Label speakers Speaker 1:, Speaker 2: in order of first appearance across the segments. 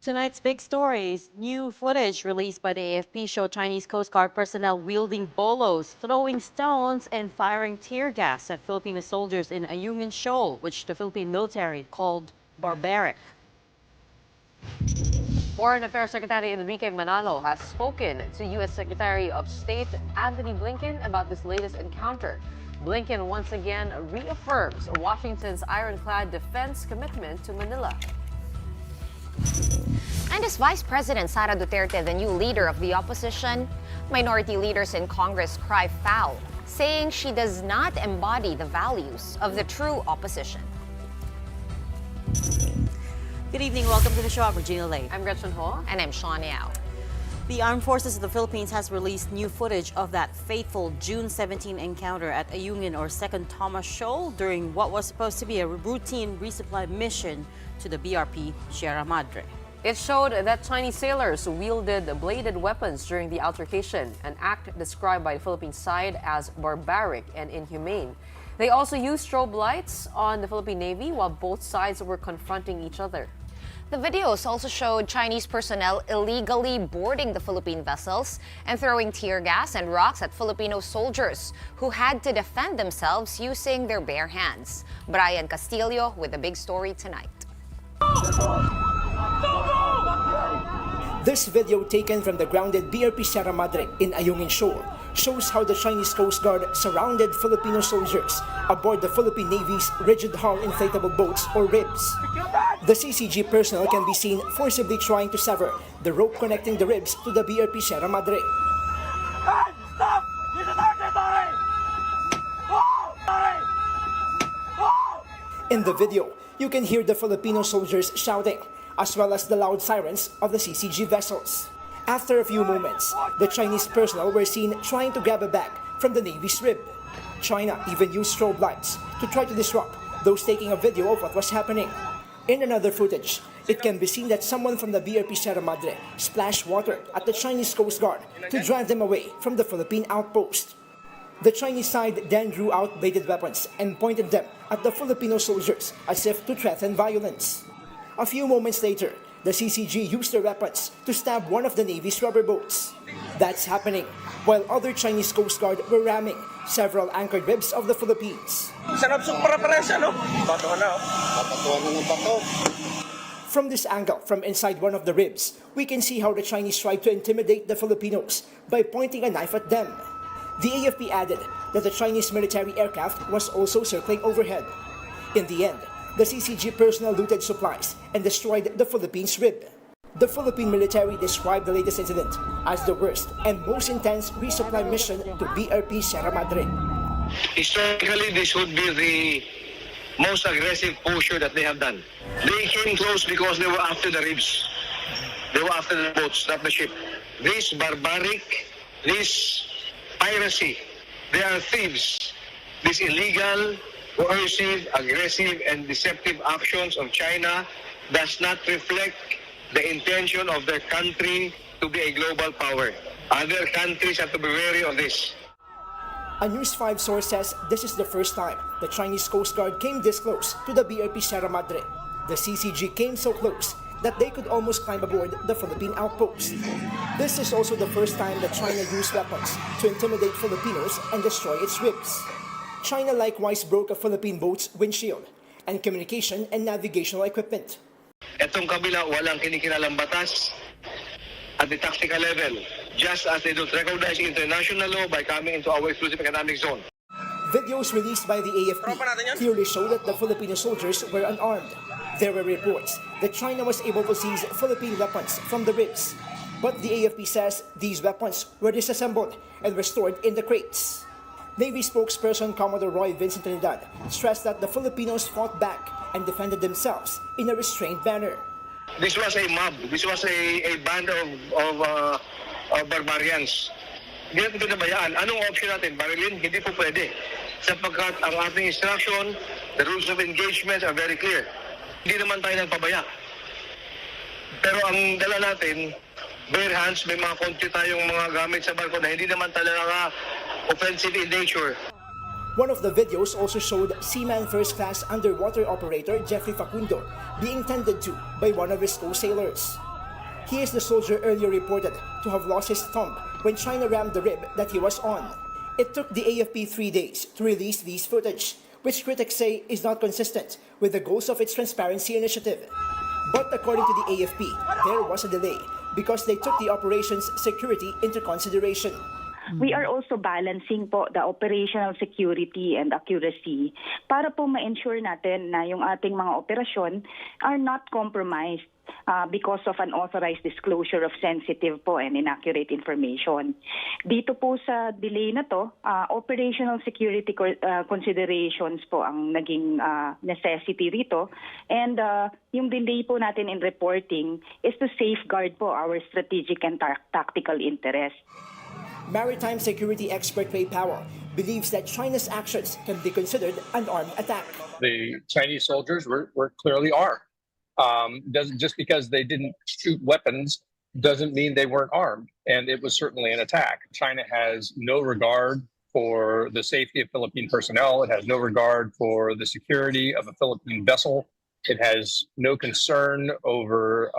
Speaker 1: Tonight's big stories. New footage released by the AFP showed Chinese Coast Guard personnel wielding bolos, throwing stones, and firing tear gas at Filipino soldiers in Ayungin Shoal, which the Philippine military called barbaric. Foreign Affairs Secretary Enrique Manalo has spoken to U.S. Secretary of State Anthony Blinken about this latest encounter. Blinken once again reaffirms Washington's ironclad defense commitment to Manila.
Speaker 2: And as Vice President Sara Duterte, the new leader of the opposition, minority leaders in Congress cry foul, saying she does not embody the values of the true opposition.
Speaker 1: Good evening. Welcome to the show. I'm Regina Lay.
Speaker 2: I'm Gretchen Ho. And I'm Sean Yao.
Speaker 1: The Armed Forces of the Philippines has released new footage of that fateful June 17 encounter at Ayungin or 2nd Thomas Shoal during what was supposed to be a routine resupply mission to the BRP Sierra Madre.
Speaker 3: It showed that Chinese sailors wielded bladed weapons during the altercation, an act described by the Philippine side as barbaric and inhumane. They also used strobe lights on the Philippine Navy while both sides were confronting each other.
Speaker 2: The videos also showed Chinese personnel illegally boarding the Philippine vessels and throwing tear gas and rocks at Filipino soldiers who had to defend themselves using their bare hands. Brian Castillo with the big story tonight.
Speaker 4: This video taken from the grounded BRP Sierra Madre in Ayungin Shoal shows how the Chinese Coast Guard surrounded Filipino soldiers aboard the Philippine Navy's rigid hull inflatable boats or ribs. The CCG personnel can be seen forcibly trying to sever the rope connecting the ribs to the BRP Sierra Madre.
Speaker 5: Hey, stop! This is our territory! Whoa! Sorry! Whoa!
Speaker 4: In the video, you can hear the Filipino soldiers shouting, as well as the loud sirens of the CCG vessels. After a few moments, the Chinese personnel were seen trying to grab a bag from the Navy's rib. China even used strobe lights to try to disrupt those taking a video of what was happening. In another footage, it can be seen that someone from the BRP Sierra Madre splashed water at the Chinese Coast Guard to drive them away from the Philippine outpost. The Chinese side then drew out bladed weapons and pointed them at the Filipino soldiers as if to threaten violence. A few moments later, the CCG used their weapons to stab one of the Navy's rubber boats. That's happening while other Chinese Coast Guard were ramming several anchored ribs of the Philippines. From this angle, from inside one of the ribs, we can see how the Chinese tried to intimidate the Filipinos by pointing a knife at them. The AFP added that the Chinese military aircraft was also circling overhead. In the end, the CCG personnel looted supplies and destroyed the Philippines' rib. The Philippine military described the latest incident as the worst and most intense resupply mission to BRP Sierra Madre.
Speaker 6: Historically, this would be the most aggressive pusher that they have done. They came close because they were after the ribs. They were after the boats, not the ship. This barbaric, this piracy, they are thieves. This illegal, coercive, aggressive, and deceptive actions of China does not reflect the intention of their country to be a global power. Other countries have to be wary of this.
Speaker 4: A News 5 source says this is the first time the Chinese Coast Guard came this close to the BRP Sierra Madre. The CCG came so close that they could almost climb aboard the Philippine outpost. This is also the first time that China used weapons to intimidate Filipinos and destroy its ribs. China likewise broke a Philippine boat's windshield and communication and navigational equipment.
Speaker 6: Etong kabila, walang kinikilalang batas at the tactical level, just as they don't recognize international law by coming into our exclusive economic zone.
Speaker 4: Videos released by the AFP clearly show that the Filipino soldiers were unarmed. There were reports that China was able to seize Philippine weapons from the ribs, but the AFP says these weapons were disassembled and were stored in the crates. Navy spokesperson Commodore Roy Vincent Trinidad stressed that the Filipinos fought back and defended themselves in a restrained manner.
Speaker 6: This was a mob. This was a band of barbarians. Hindi natin pinabayaan. Anong option natin? Barilin? Hindi po pwede. Sapagkat ang ating instruction, the rules of engagement are very clear. Hindi naman tayo nagpabaya. Pero ang dala natin, bare hands, may mga konti tayong mga gamit sa barko na hindi naman talaga offensive in nature.
Speaker 4: One of the videos also showed Seaman First Class Underwater Operator Jeffrey Facundo being tended to by one of his co-sailors. He is the soldier earlier reported to have lost his thumb when China rammed the rib that he was on. It took the AFP 3 days to release these footage, which critics say is not consistent with the goals of its transparency initiative. But according to the AFP, there was a delay because they took the operation's security into consideration.
Speaker 7: We are also balancing po the operational security and accuracy para po ma-ensure natin na yung ating mga operasyon are not compromised because of unauthorized disclosure of sensitive po and inaccurate information. Dito po sa delay na to, operational security considerations po ang naging necessity rito, and yung delay po natin in reporting is to safeguard po our strategic and tactical interests.
Speaker 4: Maritime security expert Ray Powell believes that China's actions can be considered an armed attack.
Speaker 8: The Chinese soldiers were clearly armed. Just because they didn't shoot weapons doesn't mean they weren't armed, and it was certainly an attack. China has no regard for the safety of Philippine personnel. It has no regard for the security of a Philippine vessel. It has no concern over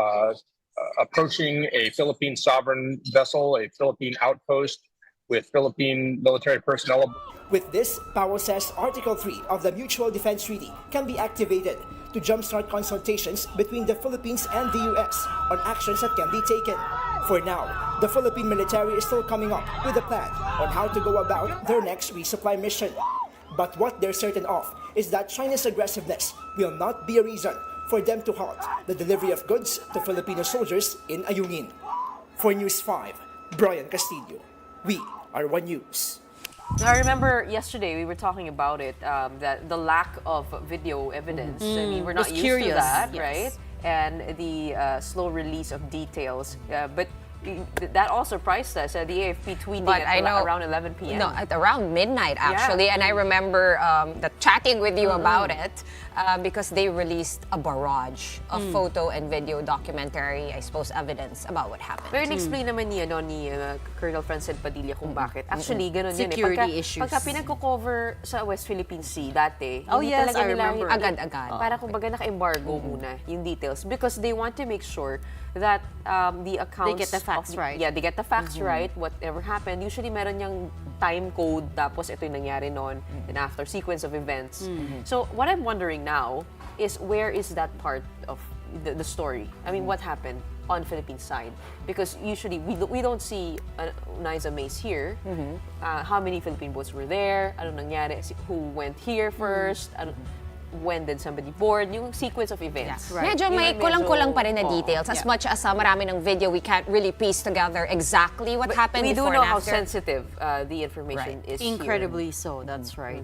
Speaker 8: approaching a Philippine sovereign vessel, a Philippine outpost with Philippine military personnel.
Speaker 4: With this, Powell says Article 3 of the Mutual Defense Treaty can be activated to jumpstart consultations between the Philippines and the U.S. on actions that can be taken. For now, the Philippine military is still coming up with a plan on how to go about their next resupply mission. But what they're certain of is that China's aggressiveness will not be a reason for them to halt the delivery of goods to Filipino soldiers in Ayungin. For News 5, Brian Castillo. We are One News.
Speaker 3: I remember yesterday we were talking about it, that the lack of video evidence. I mean, we're not used to that,
Speaker 1: yes.
Speaker 3: right? And the slow release of details. But that all surprised us. The AFP tweeting at around 11 p.m.
Speaker 2: No, at around midnight actually, and I remember chatting with you about it because they released a barrage of photo and video documentary, I suppose, evidence about what happened.
Speaker 3: Pero in-explain naman ni Colonel Francel Padilla kung bakit. Actually, ganun yun
Speaker 1: Security issues.
Speaker 3: Pagka pinagko-cover sa West Philippine Sea dati,
Speaker 1: Oh,
Speaker 3: hindi
Speaker 1: yes,
Speaker 3: talaga
Speaker 1: I
Speaker 3: nila
Speaker 1: remember.
Speaker 2: Agad-agad.
Speaker 3: Para kumbaga naka-embargo muna yung details because they want to make sure that the accounts...
Speaker 1: They get the facts right.
Speaker 3: Yeah, they get the facts right, whatever happened. Usually meron yung time code, tapos ito yung nangyari noon, and after sequence of events. So what I'm wondering now is where is that part of the story? I mean, what happened on Philippine side? Because usually we don't see Niza Mace here. How many Philippine boats were there? Ano nangyari? Who went here first? When did somebody board? Yung sequence of events.
Speaker 1: Yeah, right.
Speaker 2: Medyo may kulang-kulang pa rin na details. As
Speaker 1: Yeah.
Speaker 2: much as marami ng video, we can't really piece together exactly what happened
Speaker 3: We do
Speaker 2: before
Speaker 3: know
Speaker 2: and
Speaker 3: how
Speaker 2: after.
Speaker 3: sensitive the information
Speaker 1: Right.
Speaker 3: is
Speaker 1: Incredibly so, that's right.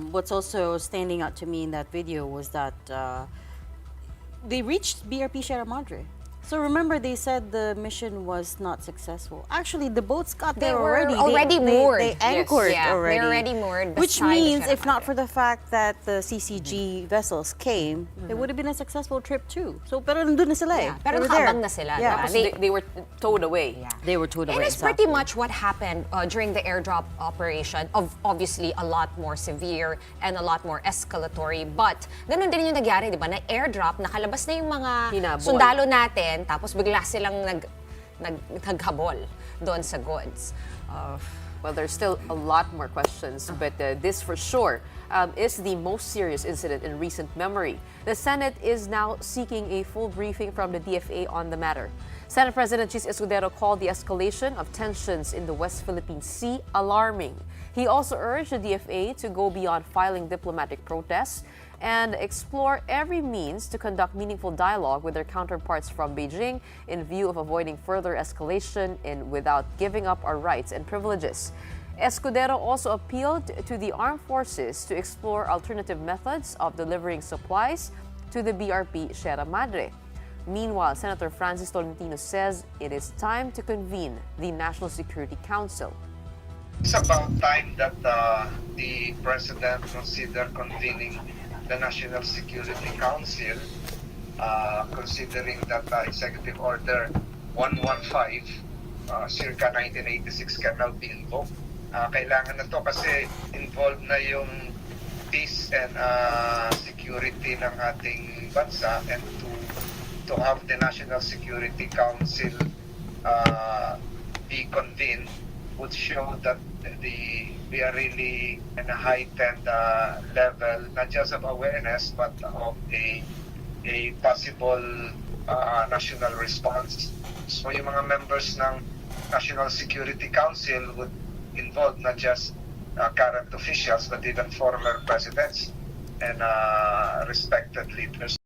Speaker 1: What's also standing out to me in that video was that they reached BRP Sierra Madre. So remember, they said the mission was not successful. Actually, the boats got
Speaker 2: They
Speaker 1: there
Speaker 2: were
Speaker 1: already.
Speaker 2: already moored.
Speaker 1: They anchored
Speaker 2: Yeah,
Speaker 1: already.
Speaker 2: they're already moored
Speaker 1: Which
Speaker 2: beside the
Speaker 1: means,
Speaker 2: Sierra
Speaker 1: if not
Speaker 2: Madre.
Speaker 1: for the fact that the CCG vessels came, it would have been a successful trip too. So, pero nandun na sila eh.
Speaker 2: Yeah, pero
Speaker 1: They were there.
Speaker 2: nakabang na sila,
Speaker 1: Yeah.
Speaker 2: diba?
Speaker 3: Tapos they were towed away.
Speaker 2: Yeah.
Speaker 1: They were towed
Speaker 2: And
Speaker 1: away.
Speaker 2: it's pretty much what happened during the airdrop operation, of obviously a lot more severe and a lot more escalatory. But ganun din yung nangyari, di ba? Na airdrop, nakalabas na yung mga
Speaker 3: Hinabol.
Speaker 2: sundalo natin, tapos bigla silang naghabol doon sa goods.
Speaker 3: Well, there's still a lot more questions, but this for sure is the most serious incident in recent memory. The Senate is now seeking a full briefing from the DFA on the matter. Senate President Chis Escudero called the escalation of tensions in the West Philippine Sea alarming. He also urged the DFA to go beyond filing diplomatic protests and explore every means to conduct meaningful dialogue with their counterparts from Beijing in view of avoiding further escalation and without giving up our rights and privileges. Escudero also appealed to the armed forces to explore alternative methods of delivering supplies to the BRP Sierra Madre. Meanwhile, Senator Francis Tolentino says it is time to convene the National Security Council.
Speaker 9: It's about time that the President consider convening the National Security Council, considering that Executive Order 115, circa 1986 Canal Bilbo. Kailangan na to kasi involved na yung peace and security ng ating bansa, and to to have the National Security Council be convened would show that we are really in a heightened level, not just of awareness, but of a possible national response. So yung mga members ng National Security Council would involve not just current officials, but even former presidents and respected leaders.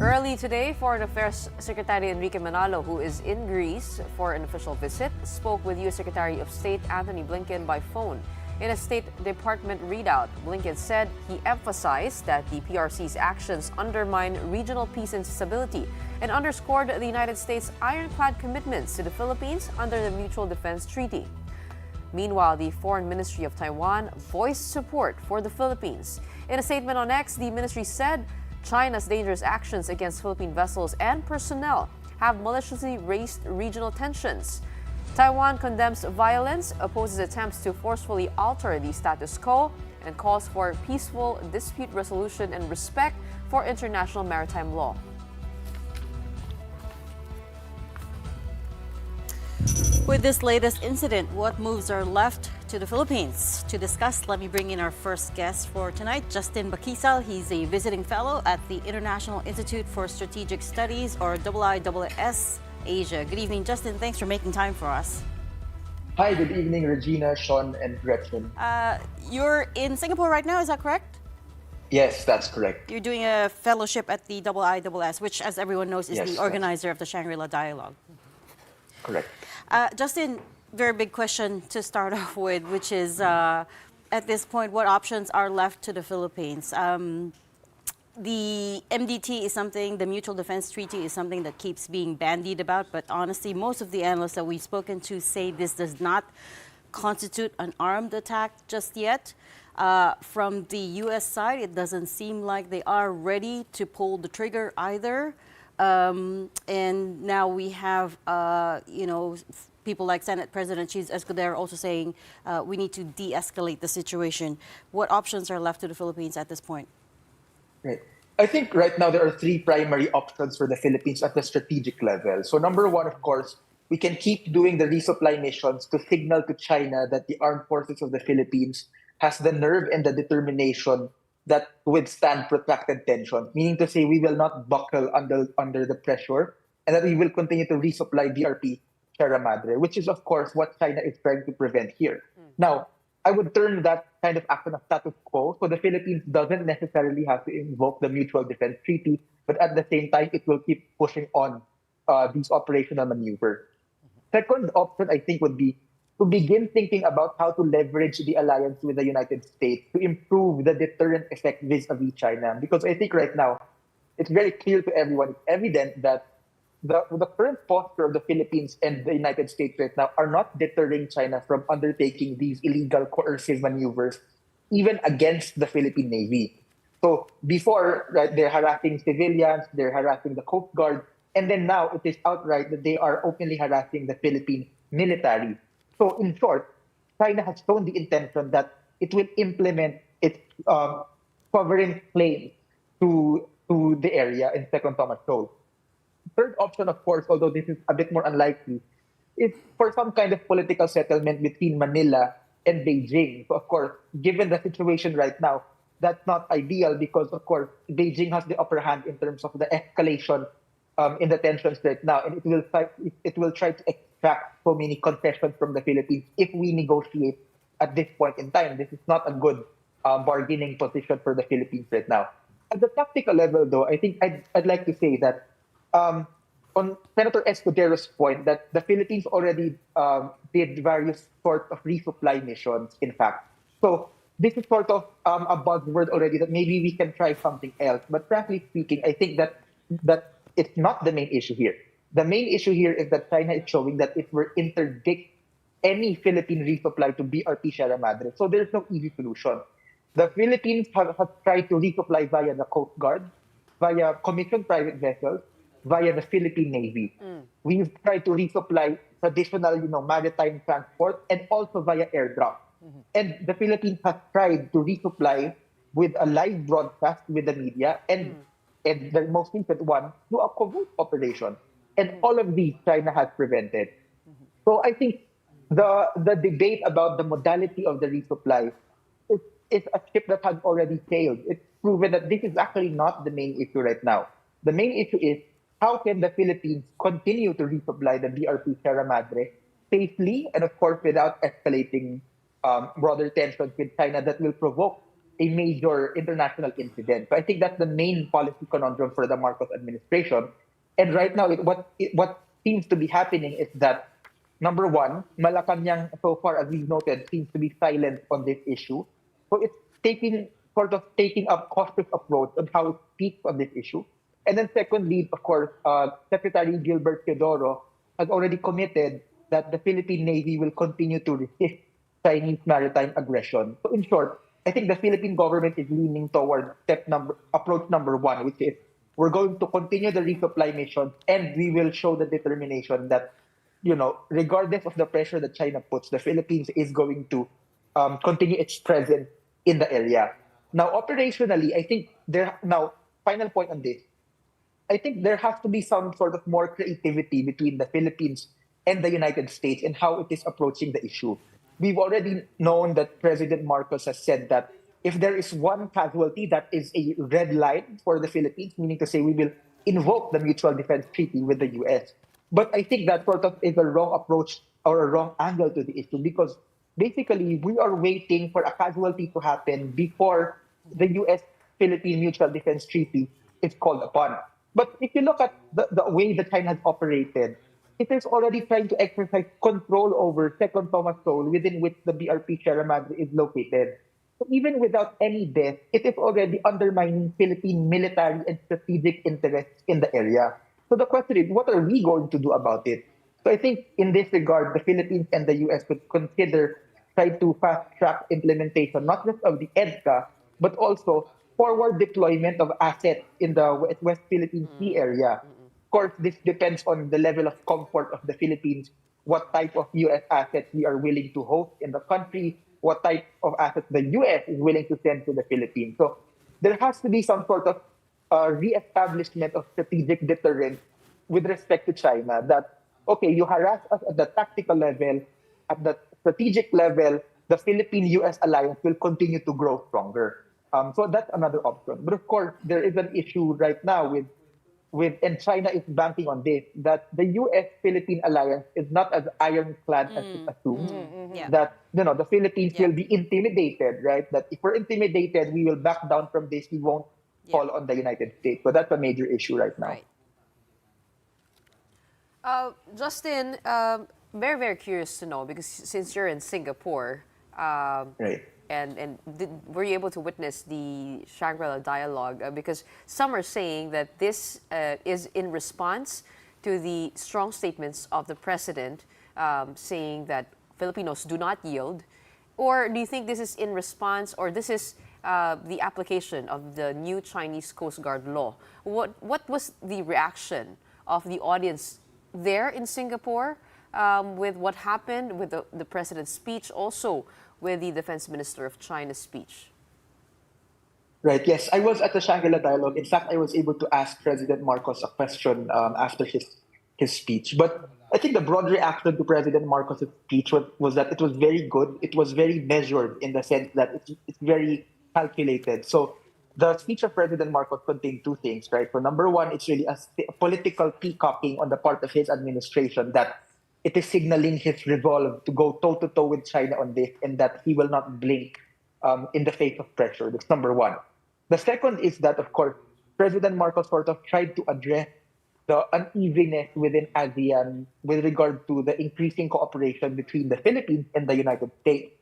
Speaker 3: Early today, Foreign Affairs Secretary Enrique Manalo, who is in Greece for an official visit, spoke with U.S. Secretary of State Antony Blinken by phone. In a State Department readout, Blinken said he emphasized that the PRC's actions undermine regional peace and stability and underscored the United States' ironclad commitments to the Philippines under the Mutual Defense Treaty. Meanwhile, the Foreign Ministry of Taiwan voiced support for the Philippines. In a statement on X, the ministry said China's dangerous actions against Philippine vessels and personnel have maliciously raised regional tensions. Taiwan condemns violence, opposes attempts to forcefully alter the status quo, and calls for peaceful dispute resolution and respect for international maritime law.
Speaker 1: With this latest incident, what moves are left to the Philippines? To discuss, let me bring in our first guest for tonight, Justin Baquisal. He's a visiting fellow at the International Institute for Strategic Studies, or IISS Asia. Good evening, Justin. Thanks for making time for us.
Speaker 10: Hi, good evening, Regina, Sean, and Gretchen.
Speaker 1: You're in Singapore right now, is that correct?
Speaker 10: Yes, that's correct.
Speaker 1: You're doing a fellowship at the IISS, which, as everyone knows, is
Speaker 10: Yes,
Speaker 1: the organizer of the Shangri-La Dialogue.
Speaker 10: Correct.
Speaker 1: Justin, very big question to start off with, which is, at this point, what options are left to the Philippines? The MDT is something, the Mutual Defense Treaty is something that keeps being bandied about, but honestly, most of the analysts that we've spoken to say this does not constitute an armed attack just yet. From the U.S. side, it doesn't seem like they are ready to pull the trigger either. And now we have, people like Senate President Cheese Escudero also saying we need to de-escalate the situation. What options are left to the Philippines at this point?
Speaker 10: Right. I think right now there are three primary options for the Philippines at the strategic level. So number one, of course, we can keep doing the resupply missions to signal to China that the armed forces of the Philippines has the nerve and the determination that withstand protracted tension, meaning to say we will not buckle under the pressure and that we will continue to resupply DRP Sierra Madre, which is, of course, what China is trying to prevent here. Now, I would term that kind of action of status quo, so the Philippines doesn't necessarily have to invoke the Mutual Defense Treaty, but at the same time, it will keep pushing on these operational maneuvers. Second option, I think, would be to begin thinking about how to leverage the alliance with the United States to improve the deterrent effect vis-a-vis China. Because I think right now, it's very clear to everyone, it's evident that the current posture of the Philippines and the United States right now are not deterring China from undertaking these illegal coercive maneuvers, even against the Philippine Navy. So before, right, they're harassing civilians, they're harassing the Coast Guard, and then now it is outright that they are openly harassing the Philippine military. So in short, China has shown the intention that it will implement its sovereign claim to the area in Second Thomas Shoal. Third option, of course, although this is a bit more unlikely, is for some kind of political settlement between Manila and Beijing. So, of course, given the situation right now, that's not ideal because, of course, Beijing has the upper hand in terms of the escalation in the tensions right now, and it will try to extract so many concessions from the Philippines if we negotiate at this point in time. This is not a good bargaining position for the Philippines right now. At the tactical level, though, I think I'd like to say that on Senator Escudero's point that the Philippines already did various sorts of resupply missions, in fact. So this is sort of a buzzword already that maybe we can try something else. But frankly speaking, I think that it's not the main issue here. The main issue here is that China is showing that it will interdict any Philippine resupply to BRP Sierra Madre. So there's no easy solution. The Philippines have tried to resupply via the Coast Guard, via commissioned private vessels, via the Philippine Navy. We've tried to resupply traditional, maritime transport and also via airdrop. And the Philippines has tried to resupply with a live broadcast with the media. And and the most recent one through a covert operation. And all of these China has prevented. So I think the debate about the modality of the resupply is, is a ship that has already sailed. It's proven that this is actually not the main issue right now. The main issue is how can the Philippines continue to resupply the BRP Sierra Madre safely and of course without escalating broader tensions with China that will provoke a major international incident. So I think that's the main policy conundrum for the Marcos administration. And right now, what seems to be happening is that number one, Malacanang, so far as we've noted, seems to be silent on this issue. So it's taking a cautious approach on how it speaks on this issue. And then secondly, of course, Secretary Gilbert Teodoro has already committed that the Philippine Navy will continue to resist Chinese maritime aggression. So in short, I think the Philippine government is leaning toward approach number one, which is we're going to continue the resupply mission and we will show the determination that, regardless of the pressure that China puts, the Philippines is going to continue its presence in the area. Now, operationally, I think final point on this, I think there has to be some sort of more creativity between the Philippines and the United States in how it is approaching the issue. We've already known that President Marcos has said that if there is one casualty, that is a red line for the Philippines, meaning to say we will invoke the Mutual Defense Treaty with the US. But I think that sort of is a wrong approach or a wrong angle to the issue because basically we are waiting for a casualty to happen before the US-Philippine Mutual Defense Treaty is called upon. But if you look at the way that China has operated, it is already trying to exercise control over Second Thomas Shoal, within which the BRP Sierra Madre is located. So even without any death, it is already undermining Philippine military and strategic interests in the area. So the question is, what are we going to do about it? So I think in this regard, the Philippines and the US could consider trying to fast-track implementation, not just of the EDCA, but also forward deployment of assets in the West Philippine Sea area. Of course, this depends on the level of comfort of the Philippines, what type of US assets we are willing to host in the country, what type of assets the US is willing to send to the Philippines. So there has to be some sort of re-establishment of strategic deterrence with respect to China that, okay, you harass us at the tactical level, at the strategic level, the Philippine-US alliance will continue to grow stronger. So that's another option. But of course, there is an issue right now and China is banking on this, that the US-Philippine alliance is not as ironclad as it assumes.
Speaker 1: Yeah.
Speaker 10: That, the Philippines will be intimidated, right? That if we're intimidated, we will back down from this, we won't fall on the United States. So that's a major issue right now.
Speaker 1: Right.
Speaker 3: Justin, very, very curious to know, because since you're in Singapore,
Speaker 10: Right.
Speaker 3: and were you able to witness the Shangri-La dialogue? Because some are saying that this is in response to the strong statements of the president saying that Filipinos do not yield. Or do you think this is in response, or this is the application of the new Chinese Coast Guard law? What was the reaction of the audience there in Singapore with what happened with the president's speech, also with the defense minister of China's speech?
Speaker 10: Right, yes. I was at the Shangri-La dialogue. In fact, I was able to ask President Marcos a question after his speech. But I think the broad reaction to President Marcos' speech was that it was very good. It was very measured in the sense that it's very calculated. So the speech of President Marcos contained two things, right? So number one, it's really a political peacocking on the part of his administration that it is signaling his resolve to go toe-to-toe with China on this and that he will not blink in the face of pressure. That's number one. The second is that, of course, President Marcos sort of tried to address the unevenness within ASEAN with regard to the increasing cooperation between the Philippines and the United States.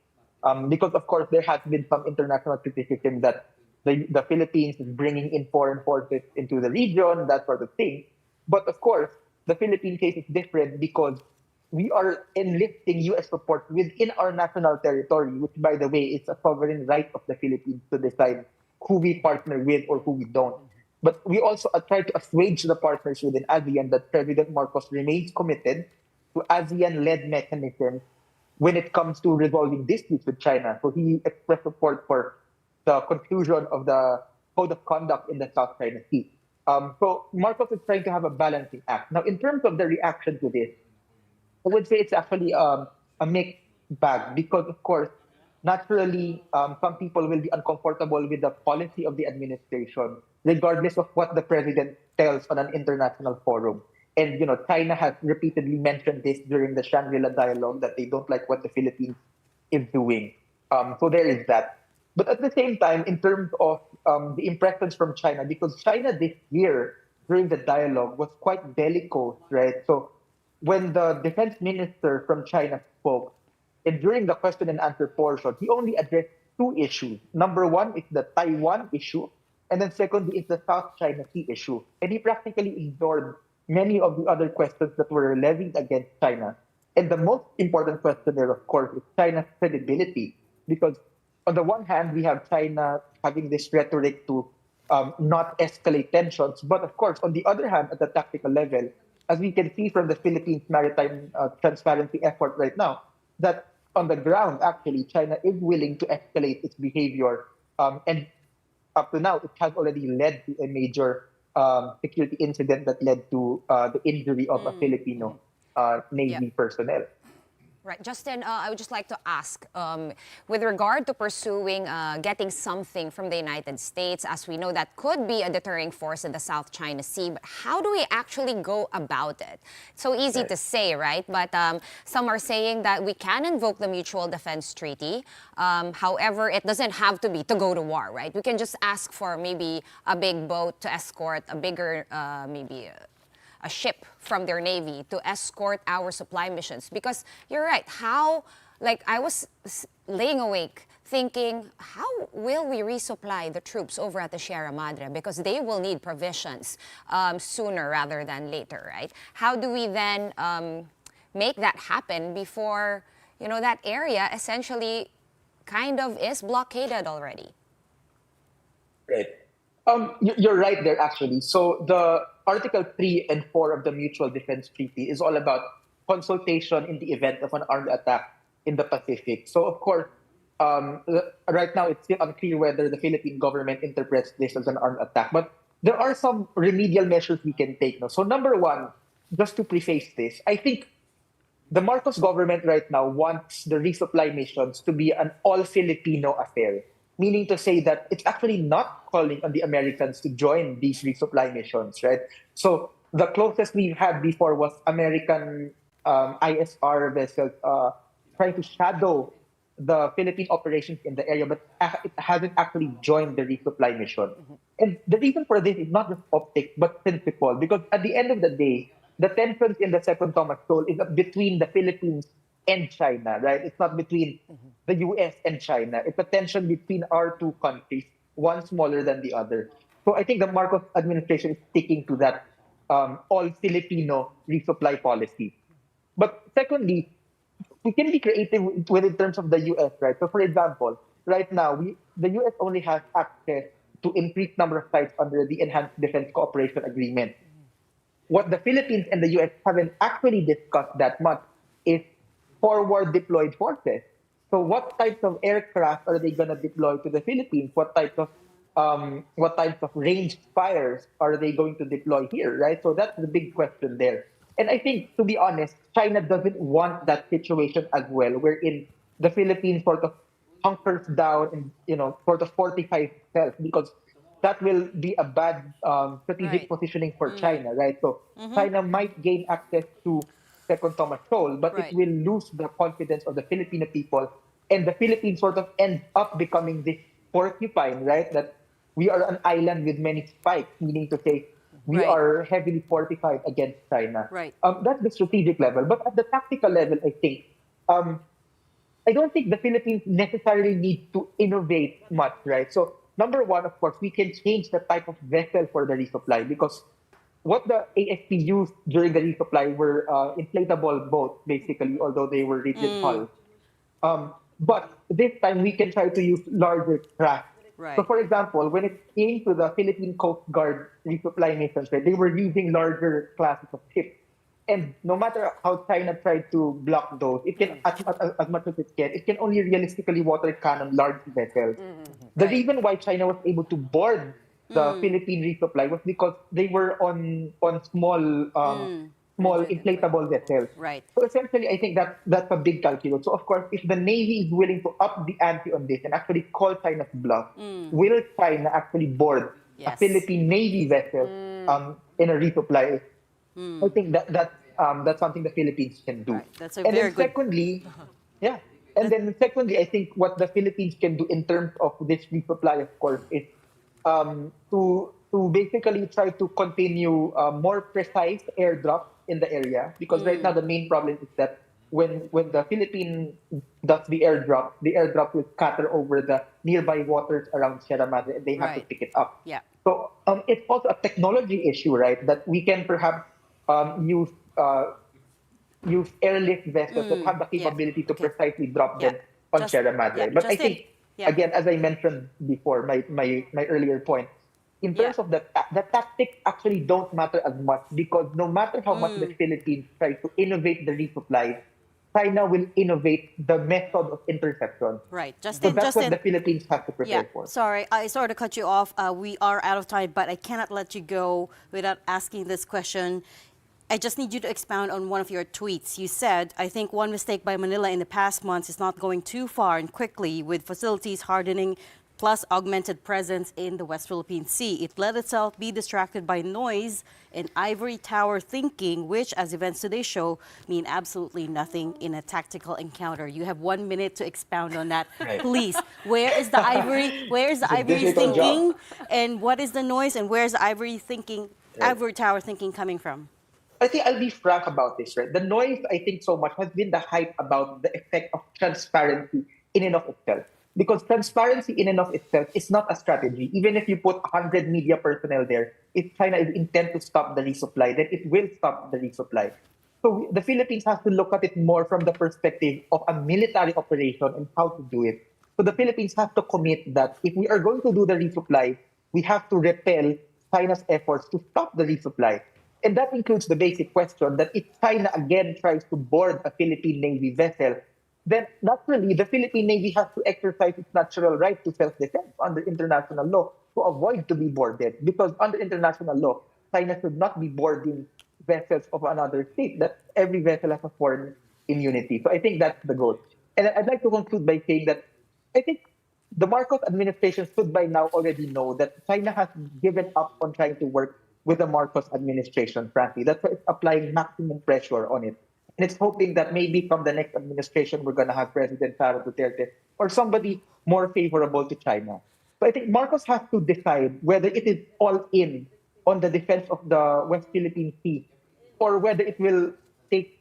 Speaker 10: Because, of course, there has been some international criticism that the Philippines is bringing in foreign forces into the region, that sort of thing. But, of course, the Philippine case is different because we are enlisting U.S. support within our national territory, which, by the way, is a sovereign right of the Philippines to decide who we partner with or who we don't. But we also try to assuage the partners within ASEAN that President Marcos remains committed to ASEAN-led mechanisms when it comes to resolving disputes with China. So he expressed support for the conclusion of the Code of Conduct in the South China Sea. So Marcos is trying to have a balancing act. Now, in terms of the reaction to this, I would say it's actually a mixed bag because, of course, naturally, some people will be uncomfortable with the policy of the administration, regardless of what the president tells on an international forum. And China has repeatedly mentioned this during the Shangri-La dialogue that they don't like what the Philippines is doing. So there is that. But at the same time, in terms of the impressions from China, because China this year during the dialogue was quite bellicose, right? So when the defense minister from China spoke, and during the question and answer portion, he only addressed two issues. Number one is the Taiwan issue, and then secondly is the South China Sea issue. And he practically ignored many of the other questions that were levied against China. And the most important question there, of course, is China's credibility. Because on the one hand, we have China having this rhetoric to not escalate tensions. But of course, on the other hand, at the tactical level, as we can see from the Philippines maritime transparency effort right now, that on the ground, actually, China is willing to escalate its behavior. And up to now, it has already led to a major security incident that led to the injury of a Filipino Navy personnel.
Speaker 2: Right. Justin, I would just like to ask, with regard to pursuing getting something from the United States, as we know that could be a deterring force in the South China Sea, but how do we actually go about it? It's so easy to say, right? But some are saying that we can invoke the Mutual Defense Treaty. However, it doesn't have to be to go to war, right? We can just ask for maybe a big boat to escort a bigger, a ship from their navy to escort our supply missions. Because you're right, I was laying awake thinking, how will we resupply the troops over at the Sierra Madre? Because they will need provisions sooner rather than later, right? How do we then make that happen before, that area essentially kind of is blockaded already?
Speaker 10: Right. You're right there, actually. So the Article 3 and 4 of the Mutual Defense Treaty is all about consultation in the event of an armed attack in the Pacific. So, of course, right now it's still unclear whether the Philippine government interprets this as an armed attack. But there are some remedial measures we can take now. So, number one, just to preface this, I think the Marcos government right now wants the resupply missions to be an all-Filipino affair, meaning to say that it's actually not calling on the Americans to join these resupply missions, right? So the closest we've had before was American ISR vessels trying to shadow the Philippine operations in the area, but it hasn't actually joined the resupply mission. And the reason for this is not just optics, but principle, because at the end of the day, the tensions in the Second Thomas Shoal is between the Philippines and China, right? It's not between the US and China. It's a tension between our two countries, one smaller than the other. So I think the Marcos administration is sticking to that all-Filipino resupply policy. But secondly, we can be creative with in terms of the US, right? So for example, right now, the US only has access to increased number of sites under the Enhanced Defense Cooperation Agreement. What the Philippines and the US haven't actually discussed that much is forward deployed forces. So what types of aircraft are they going to deploy to the Philippines? What types of ranged fires are they going to deploy here, right? So that's the big question there. And I think, to be honest, China doesn't want that situation as well, wherein the Philippines sort of hunkers down and sort of fortifies itself, because that will be a bad strategic positioning for China, right? So China might gain access to Second Thomas Shoal, but it will lose the confidence of the Filipino people, and the Philippines sort of ends up becoming this porcupine, right? That we are an island with many spikes, meaning to say we are heavily fortified against China.
Speaker 3: Right.
Speaker 10: That's the strategic level. But at the tactical level, I think, I don't think the Philippines necessarily need to innovate much, right? So number one, of course, we can change the type of vessel for the resupply, because what the AFP used during the resupply were inflatable boats, basically, although they were rigid hulls. But this time, we can try to use larger craft.
Speaker 3: Right.
Speaker 10: So, for example, when it came to the Philippine Coast Guard resupply missions, right, they were using larger classes of ships. And no matter how China tried to block those, it can, as much as it can only realistically water cannon large vessels. The reason why China was able to board the Philippine resupply was because they were on small inflatable vessels.
Speaker 1: Right.
Speaker 10: So essentially, I think that's a big calculus. So of course, if the Navy is willing to up the ante on this and actually call China's bluff, will China actually board a
Speaker 1: Yes.
Speaker 10: Philippine Navy vessel in a resupply? I think that's something the Philippines can do.
Speaker 1: Right. That's a
Speaker 10: And
Speaker 1: very
Speaker 10: then
Speaker 1: good.
Speaker 10: secondly, yeah. And then secondly, I think what the Philippines can do in terms of this resupply, of course, is to basically try to continue more precise airdrops in the area, because right now the main problem is that when the Philippine does the airdrop will scatter over the nearby waters around Sierra Madre, and they have to
Speaker 1: Right.
Speaker 10: pick it up.
Speaker 1: Yeah.
Speaker 10: So it's also a technology issue, right? That we can perhaps use use airlift vessels that have the
Speaker 1: Yeah.
Speaker 10: capability to
Speaker 1: Okay.
Speaker 10: precisely drop
Speaker 1: Yeah.
Speaker 10: them on
Speaker 1: Just
Speaker 10: Sierra
Speaker 1: yeah.
Speaker 10: Madre. But I
Speaker 1: Justin.
Speaker 10: think,
Speaker 1: Yeah.
Speaker 10: again, as I mentioned before, my earlier point, in
Speaker 1: Yeah.
Speaker 10: terms of the tactics actually don't matter as much, because no matter how much the Philippines try to innovate the resupply, China will innovate the method of interception.
Speaker 1: Right.
Speaker 10: So
Speaker 1: Justin.
Speaker 10: that's what the
Speaker 1: Justin.
Speaker 10: Philippines have to
Speaker 1: Yeah,
Speaker 10: prepare for.
Speaker 1: sorry, I sorry to cut you off. We are out of time, but I cannot let you go without asking this question. I just need you to expound on one of your tweets. You said, I think one mistake by Manila in the past months is not going too far and quickly with facilities hardening plus augmented presence in the West Philippine Sea. It let itself be distracted by noise and ivory tower thinking, which, as events today show, mean absolutely nothing in a tactical encounter. You have 1 minute to expound on that.
Speaker 10: Right.
Speaker 1: Please, where is the ivory? Where is the
Speaker 10: It's a
Speaker 1: ivory
Speaker 10: difficult
Speaker 1: thinking?
Speaker 10: job.
Speaker 1: And what is the noise? And where's the ivory thinking,
Speaker 10: Right.
Speaker 1: ivory tower thinking coming from?
Speaker 10: I think I'll be frank about this, right? The noise, I think, so much has been the hype about the effect of transparency in and of itself. Because transparency in and of itself is not a strategy. Even if you put 100 media personnel there, if China is intent to stop the resupply, then it will stop the resupply. So the Philippines has to look at it more from the perspective of a military operation and how to do it. So the Philippines has to commit that if we are going to do the resupply, we have to repel China's efforts to stop the resupply. And that includes the basic question that if China again tries to board a Philippine Navy vessel, then naturally the Philippine Navy has to exercise its natural right to self-defense under international law to avoid to be boarded. Because under international law, China should not be boarding vessels of another state. That every vessel has a foreign immunity. So I think that's the goal. And I'd like to conclude by saying that I think the Marcos administration should by now already know that China has given up on trying to work with the Marcos administration, frankly. That's why it's applying maximum pressure on it. And it's hoping that maybe from the next administration, we're going to have President Sara Duterte or somebody more favorable to China. So I think Marcos has to decide whether it is all in on the defense of the West Philippine Sea or whether it will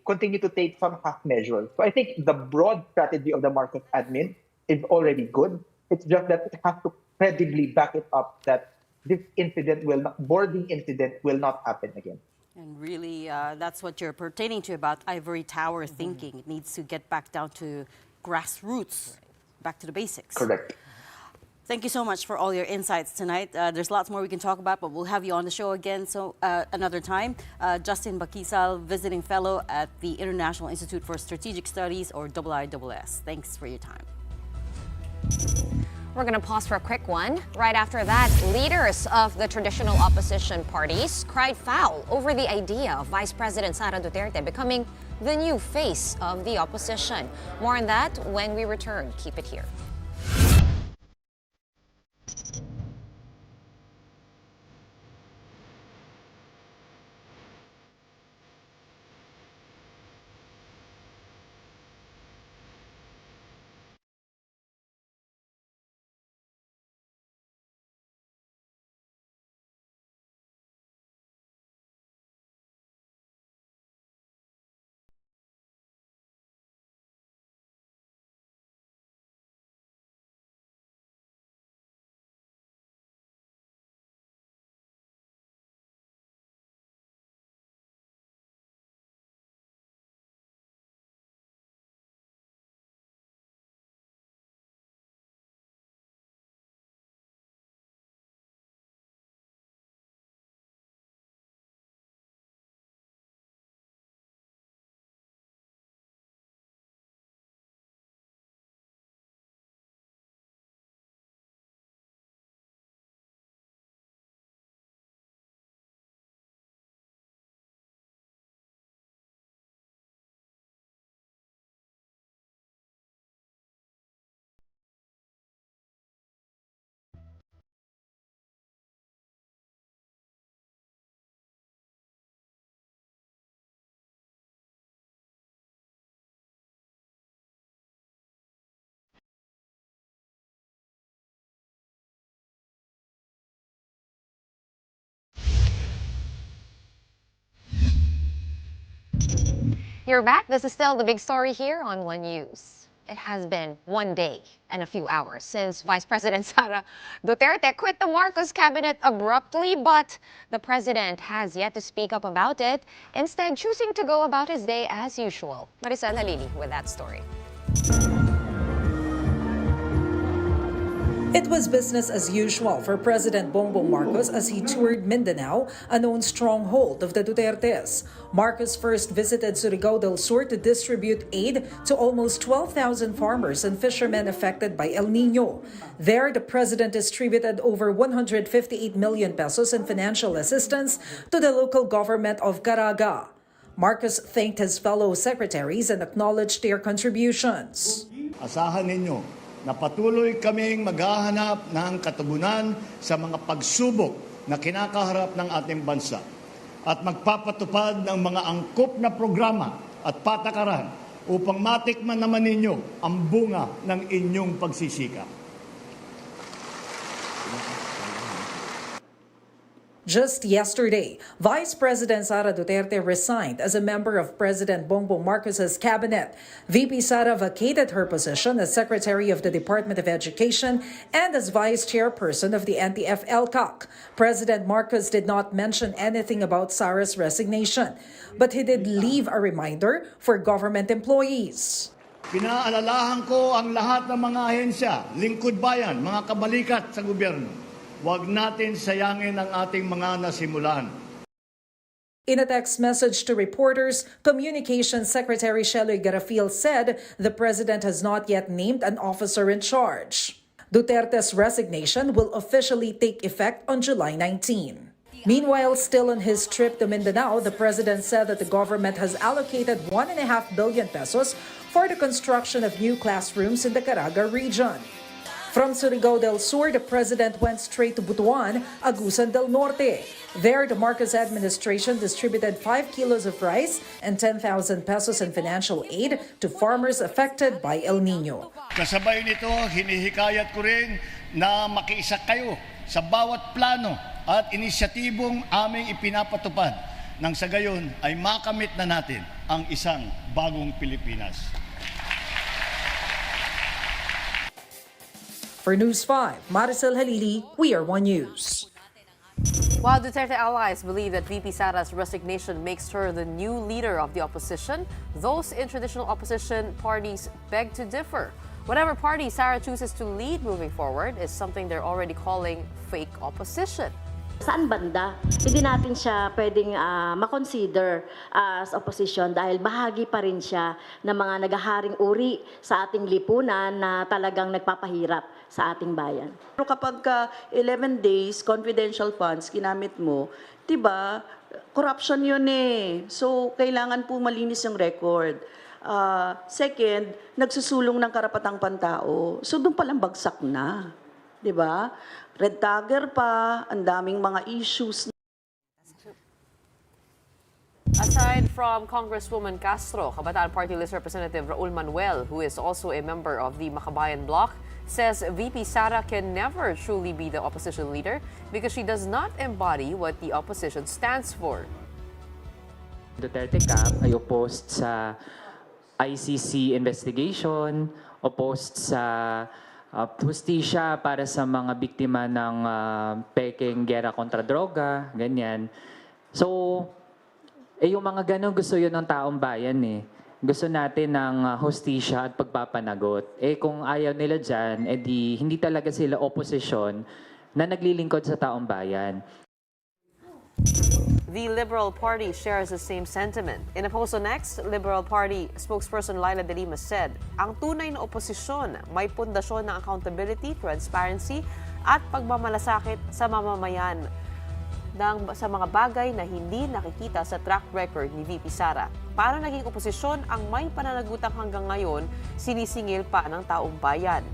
Speaker 10: continue to take some half measures. So I think the broad strategy of the Marcos admin is already good. It's just that it has to credibly back it up that this incident will not, boarding incident will not happen again.
Speaker 1: And really, that's what you're pertaining to about ivory tower thinking. It needs to get back down to grassroots, back to the basics.
Speaker 10: Correct.
Speaker 1: Thank you so much for all your insights tonight. There's lots more we can talk about, but we'll have you on the show again another time. Justin Baquisal, Visiting Fellow at the International Institute for Strategic Studies, or IISS. Thanks for your time.
Speaker 2: We're going to pause for a quick one. Right after that, leaders of the traditional opposition parties cried foul over the idea of Vice President Sara Duterte becoming the new face of the opposition. More on that when we return. Keep it here. You're back. This is still the big story here on One News. It has been 1 day and a few hours since Vice President Sara Duterte quit the Marcos cabinet abruptly, but the president has yet to speak up about it, instead choosing to go about his day as usual. Maricel Halili with that story.
Speaker 11: It was business as usual for President Bongbong Marcos as he toured Mindanao, a known stronghold of the Dutertes. Marcos first visited Surigao del Sur to distribute aid to almost 12,000 farmers and fishermen affected by El Nino. There, the president distributed over 158 million pesos in financial assistance to the local government of Caraga. Marcos thanked his fellow secretaries and acknowledged their contributions.
Speaker 12: Asahan ninyo na patuloy kaming maghahanap ng katugunan sa mga pagsubok na kinakaharap ng ating bansa at magpapatupad ng mga angkop na programa at patakaran upang matikman naman ninyo ang bunga ng inyong pagsisikap.
Speaker 11: Just yesterday, Vice President Sara Duterte resigned as a member of President Bongbong Marcos's cabinet. VP Sara vacated her position as Secretary of the Department of Education and as Vice Chairperson of the NTF-ELCAC. President Marcos did not mention anything about Sara's resignation, but he did leave a reminder for government employees.
Speaker 12: Pinaalalahan ko ang lahat ng mga ahensya, lingkod bayan, mga kabalikat sa gobyerno. Huwag natin sayangin ang ating mga nasimulan.
Speaker 11: In a text message to reporters, Communications Secretary Sheloy Garafil said the president has not yet named an officer in charge. Duterte's resignation will officially take effect on July 19. Meanwhile, still on his trip to Mindanao, the president said that the government has allocated 1.5 billion pesos for the construction of new classrooms in the Caraga region. From Surigao del Sur, the president went straight to Butuan, Agusan del Norte. There, the Marcos administration distributed 5 kilos of rice and 10,000 pesos in financial aid to farmers affected by El Nino.
Speaker 12: Kasabay nito, hinihikayat ko rin na makiisa kayo sa bawat plano at inisyatibong aming ipinapatupad nang sa gayon ay makamit na natin ang isang bagong Pilipinas.
Speaker 11: For News 5, Maricel Halili, we are One News.
Speaker 3: While Duterte allies believe that VP Sara's resignation makes her the new leader of the opposition, those in traditional opposition parties beg to differ. Whatever party Sara chooses to lead moving forward is something they're already calling fake opposition.
Speaker 13: Saan banda, hindi natin siya pwedeng makonsider as opposition dahil bahagi pa rin siya ng mga naghaharing uri sa ating lipunan na talagang nagpapahirap sa ating bayan.
Speaker 14: Pero kapag 11 days confidential funds ginamit mo, 'di ba? Corruption 'yun eh. So kailangan po malinis yung record. Second, nagsusulong ng karapatang pantao. So doon pa lang bagsak na. 'Di ba? Red tagger pa, ang daming mga issues.
Speaker 3: Aside from Congresswoman Castro, Kabataan Party List Representative Raul Manuel, who is also a member of the Makabayan bloc, says VP Sara can never truly be the opposition leader because she does not embody what the opposition stands for.
Speaker 15: Duterte Camp ay opposed sa ICC investigation, opposed sa hustisya para sa mga biktima ng pekeng gera kontra droga, ganyan. So, yung mga ganun gusto yun ng taong bayan eh. Gusto natin ng hustisya at pagpapanagot. Kung ayaw nila dyan, hindi talaga sila oposisyon na naglilingkod sa taong bayan.
Speaker 3: The Liberal Party shares the same sentiment. In a post on X, Liberal Party spokesperson Laila De Lima said, ang tunay na oposisyon may pundasyon ng accountability, transparency at pagmamalasakit sa mamamayan sa mga bagay na hindi nakikita sa track record ni VP Sara. Para naging oposisyon ang may pananagutang hanggang ngayon, sinisingil pa ng taong bayan.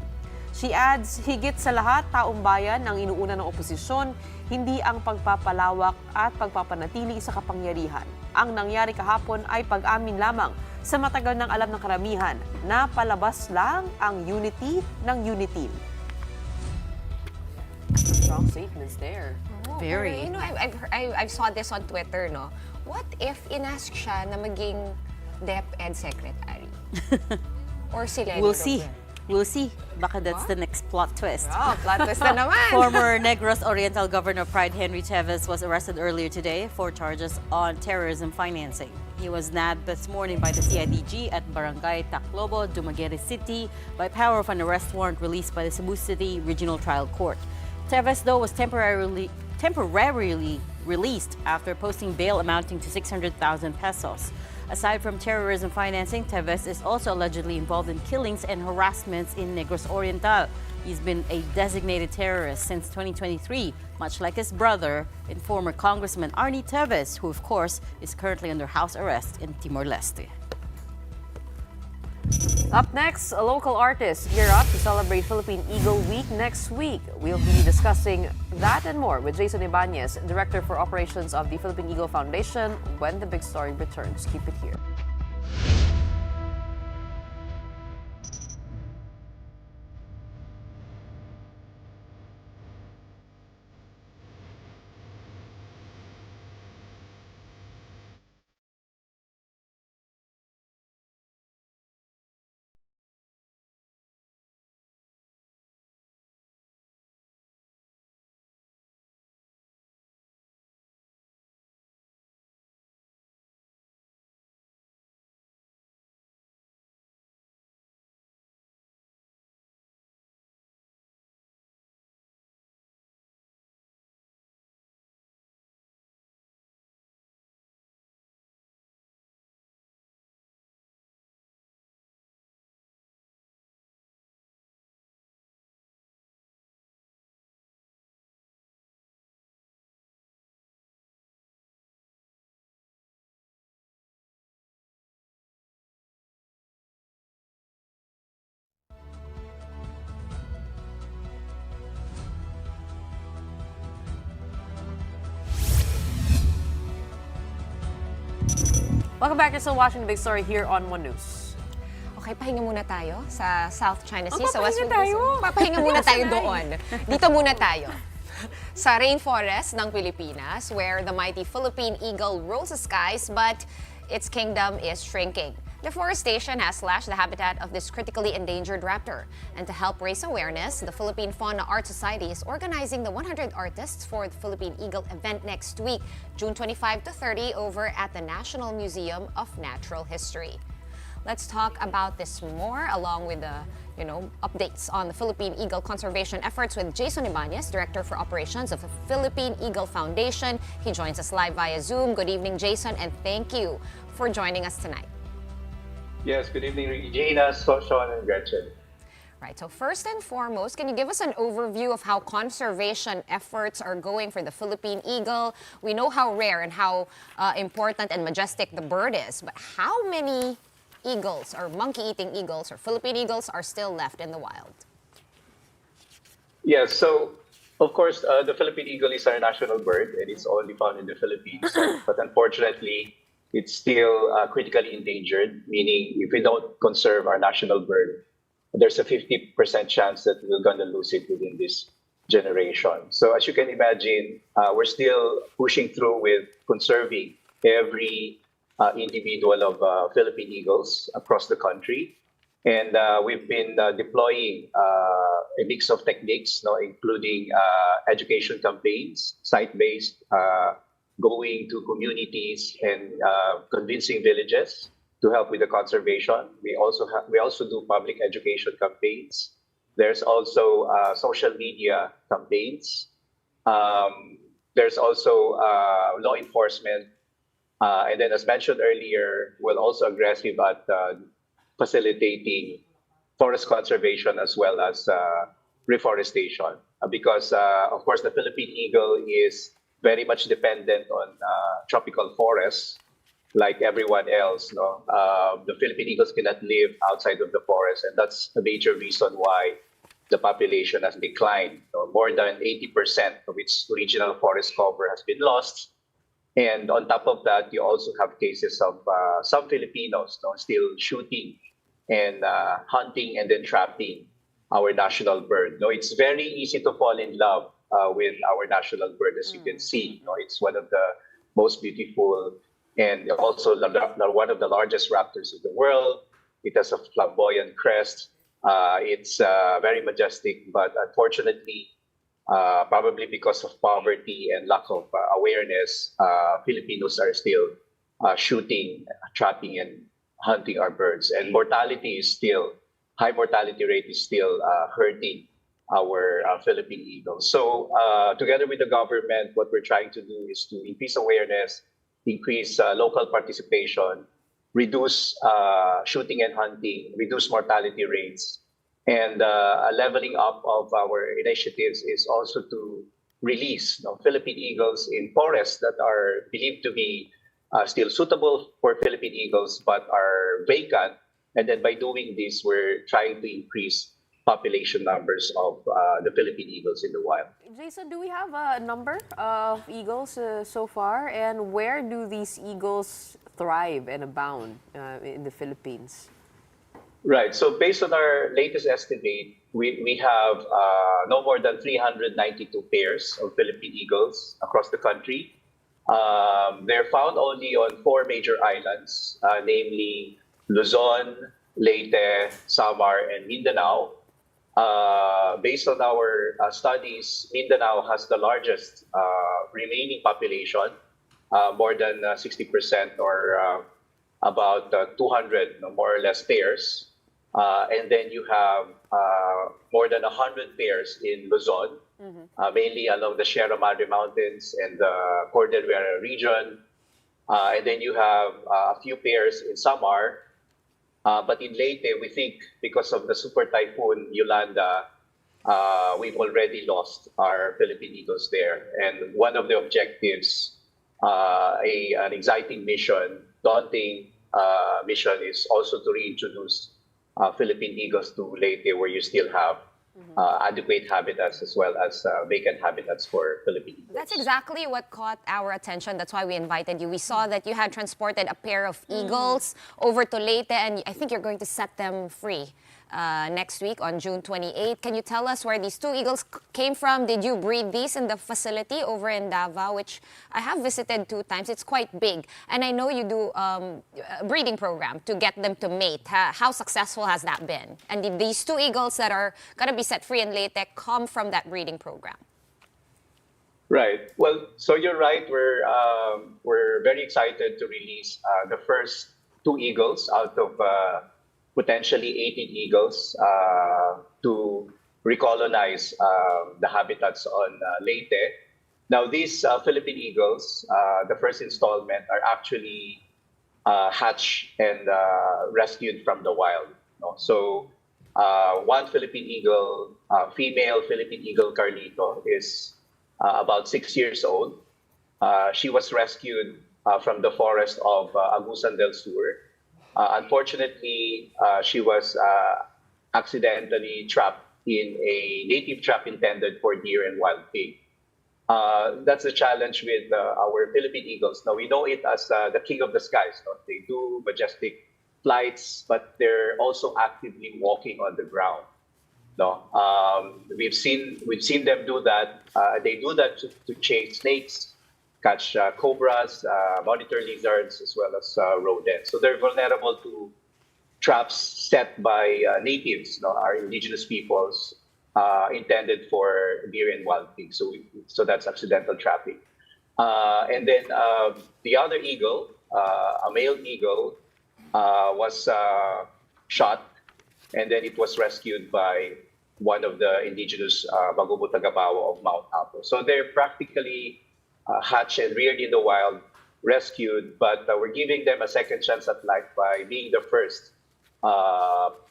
Speaker 3: She adds, higit sa lahat, taong bayan ang inuuna ng oposisyon, hindi ang pagpapalawak at pagpapanatili sa kapangyarihan. Ang nangyari kahapon ay pag-amin lamang sa matagal ng alam ng karamihan na palabas lang ang unity ng unity. Strong statements there.
Speaker 2: Oh,
Speaker 1: Very.
Speaker 2: Pero, you know, I saw this on Twitter, no? What if inask siya na maging DepEd Secretary. Or si Lenny
Speaker 1: We'll see.
Speaker 2: Robredo.
Speaker 1: We'll see. Baka that's the next plot twist.
Speaker 2: Oh, plot twist na naman.
Speaker 1: Former Negros Oriental Governor of Pryde Henry Teves was arrested earlier today for charges on terrorism financing. He was nabbed this morning by the CIDG at Barangay Taclobo, Dumaguete City by power of an arrest warrant released by the Cebu City Regional Trial Court. Teves, though, was temporarily released after posting bail amounting to 600,000 pesos. Aside from terrorism financing, Teves is also allegedly involved in killings and harassments in Negros Oriental. He's been a designated terrorist since 2023, much like his brother and former Congressman Arnie Teves, who of course is currently under house arrest in Timor-Leste.
Speaker 3: Up next, a local artist gear up to celebrate Philippine Eagle Week next week. We'll be discussing that and more with Jayson Ibañez, Director for Operations of the Philippine Eagle Foundation, when the big story returns. Keep it here. Welcome back. You're still watching the big story here on One News.
Speaker 2: Okay, pahinga muna tayo sa South China Sea. Sa
Speaker 3: papahinga
Speaker 2: West
Speaker 3: tayo.
Speaker 2: Papahinga muna tayo doon. Dito muna tayo. Sa rainforest ng Pilipinas, where the mighty Philippine Eagle rules the skies, but its kingdom is shrinking. Deforestation has slashed the habitat of this critically endangered raptor. And to help raise awareness, the Philippine Fauna Art Society is organizing the 100 Artists for the Philippine Eagle event next week, June 25 to 30, over at the National Museum of Natural History. Let's talk about this more, along with the updates on the Philippine Eagle conservation efforts with Jayson Ibañez, Director for Operations of the Philippine Eagle Foundation. He joins us live via Zoom. Good evening, Jayson, and thank you for joining us tonight.
Speaker 16: Yes, good evening, Regina, Sean, and Gretchen.
Speaker 2: Right, so first and foremost, can you give us an overview of how conservation efforts are going for the Philippine Eagle? We know how rare and how important and majestic the bird is, but how many eagles or monkey-eating eagles or Philippine eagles are still left in the wild?
Speaker 16: Yes, so of course, the Philippine Eagle is our national bird and it's only found in the Philippines. But unfortunately, it's still critically endangered, meaning if we don't conserve our national bird, there's a 50% chance that we're going to lose it within this generation. So as you can imagine, we're still pushing through with conserving every individual of Philippine eagles across the country. And we've been deploying a mix of techniques, including education campaigns, site-based, going to communities and convincing villages to help with the conservation. We also do public education campaigns. There's also social media campaigns. There's also law enforcement. And then, as mentioned earlier, we're also aggressive at facilitating forest conservation as well as reforestation. Because, of course, the Philippine eagle is very much dependent on tropical forests, like everyone else. The Philippine eagles cannot live outside of the forest, and that's a major reason why the population has declined. More than 80% of its original forest cover has been lost. And on top of that, you also have cases of some Filipinos still shooting and hunting and then trapping our national bird. It's very easy to fall in love with our national bird, as you can see. It's one of the most beautiful and also one of the largest raptors in the world. It has a flamboyant crest. It's very majestic, but unfortunately, probably because of poverty and lack of awareness, Filipinos are still shooting, trapping, and hunting our birds. And high mortality rate is still hurting our Philippine eagles. So together with the government, what we're trying to do is to increase awareness, increase local participation, reduce shooting and hunting, reduce mortality rates, and a leveling up of our initiatives is also to release Philippine eagles in forests that are believed to be still suitable for Philippine eagles but are vacant. And then by doing this, we're trying to increase population numbers of the Philippine eagles in the wild.
Speaker 3: Jason, do we have a number of eagles so far? And where do these eagles thrive and abound in the Philippines?
Speaker 16: Right. So based on our latest estimate, we have no more than 392 pairs of Philippine eagles across the country. They're found only on 4 major islands, namely Luzon, Leyte, Samar, and Mindanao. Based on our studies, Mindanao has the largest remaining population, more than 60% or about 200 more or less pairs. And then you have more than 100 pairs in Luzon, mainly along the Sierra Madre Mountains and the Cordillera region. And then you have a few pairs in Samar. But in Leyte, we think because of the super typhoon Yolanda, we've already lost our Philippine eagles there. And one of the objectives, an exciting mission, daunting mission, is also to reintroduce Philippine eagles to Leyte, where you still have adequate habitats as well as vacant habitats for Philippine eagles.
Speaker 2: That's exactly what caught our attention. That's why we invited you. We saw that you had transported a pair of eagles over to Leyte, and I think you're going to set them free next week on June 28. Can you tell us where these 2 eagles came from? Did you breed these in the facility over in Davao, which I have visited 2 times? It's quite big. And I know you do a breeding program to get them to mate. How successful has that been? And did these 2 eagles that are going to be set free in Leyte come from that breeding program?
Speaker 16: Right. Well, so you're right. We're very excited to release the first 2 eagles out of potentially 18 eagles to recolonize the habitats on Leyte. Now, these Philippine eagles, the first installment, are actually hatched and rescued from the wild. So one Philippine eagle, female Philippine eagle Carlito, is about 6 years old. She was rescued from the forest of Agusan del Sur. Unfortunately, she was accidentally trapped in a native trap intended for deer and wild pig. That's the challenge with our Philippine eagles. Now, we know it as the king of the skies. They do majestic flights, but they're also actively walking on the ground. We've seen them do that. They do that to chase snakes, catch cobras, monitor lizards, as well as rodents. So they're vulnerable to traps set by natives, our indigenous peoples, intended for deer and wild pigs. So that's accidental trapping. And then the other eagle, a male eagle, was shot, and then it was rescued by one of the indigenous Bagubo Tagabawa of Mount Apo. So they're practically hatched and reared in the wild, rescued, but we're giving them a second chance at life by being the first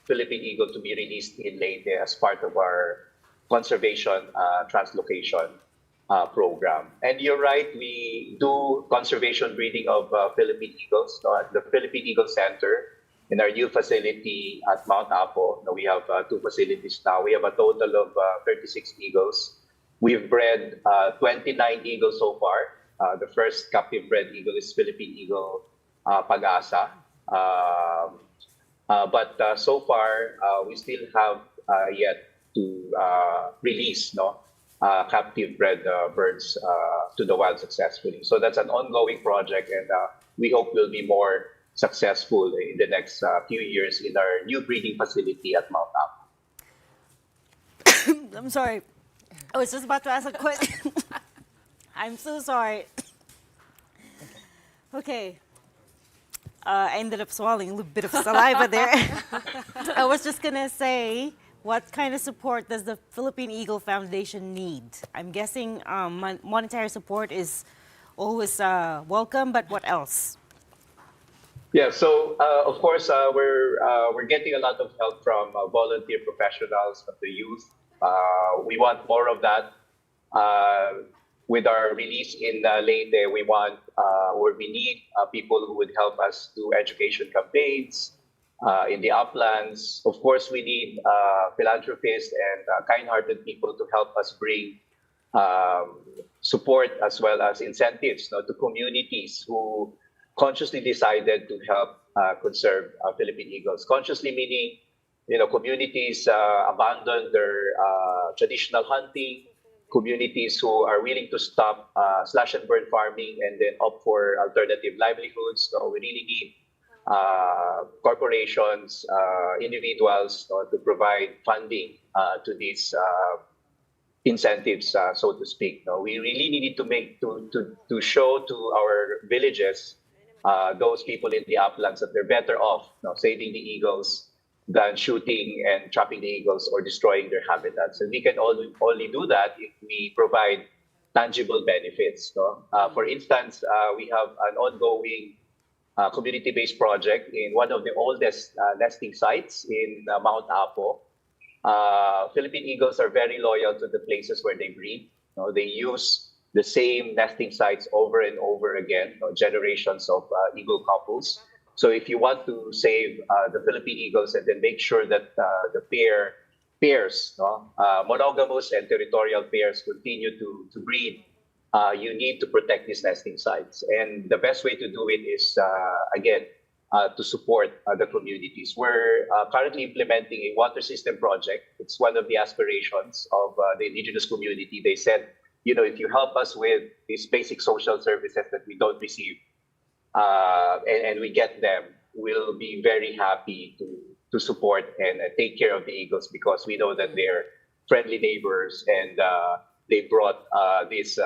Speaker 16: Philippine eagle to be released in Leyte as part of our conservation translocation program. And you're right, we do conservation breeding of Philippine eagles at the Philippine Eagle Center in our new facility at Mount Apo. Now we have 2 facilities now. We have a total of 36 eagles. We've bred 29 eagles so far. The first captive bred eagle is Philippine Eagle Pag-asa. But so far, we still have yet to release captive bred birds to the wild successfully. So that's an ongoing project, and we hope we'll be more successful in the next few years in our new breeding facility at Mount Apo.
Speaker 1: I'm sorry. I was just about to ask a question. I'm so sorry. Okay. I ended up swallowing a little bit of saliva there. I was just going to say, what kind of support does the Philippine Eagle Foundation need? I'm guessing monetary support is always welcome, but what else?
Speaker 16: Yeah, so of course we're getting a lot of help from volunteer professionals, from the youth. We want more of that. With our release in Leyte, we want or we need people who would help us do education campaigns in the uplands. Of course, we need philanthropists and kind-hearted people to help us bring support as well as incentives to communities who consciously decided to help conserve Philippine eagles. Consciously meaning, communities abandon their traditional hunting, communities who are willing to stop slash and burn farming and then opt for alternative livelihoods. So we really need corporations, individuals to provide funding to these incentives, so to speak. We really need to show to our villages, those people in the uplands, that they're better off saving the eagles than shooting and trapping the eagles or destroying their habitats. And we can only do that if we provide tangible benefits. For instance, we have an ongoing community-based project in one of the oldest nesting sites in Mount Apo. Philippine eagles are very loyal to the places where they breed. They use the same nesting sites over and over again, generations of eagle couples. So if you want to save the Philippine eagles and then make sure that the pairs, monogamous and territorial pairs, continue to breed, you need to protect these nesting sites. And the best way to do it is, again, to support the communities. We're currently implementing a water system project. It's one of the aspirations of the indigenous community. They said, if you help us with these basic social services that we don't receive, and we get them, we'll be very happy to support and take care of the eagles, because we know that they're friendly neighbors and they brought this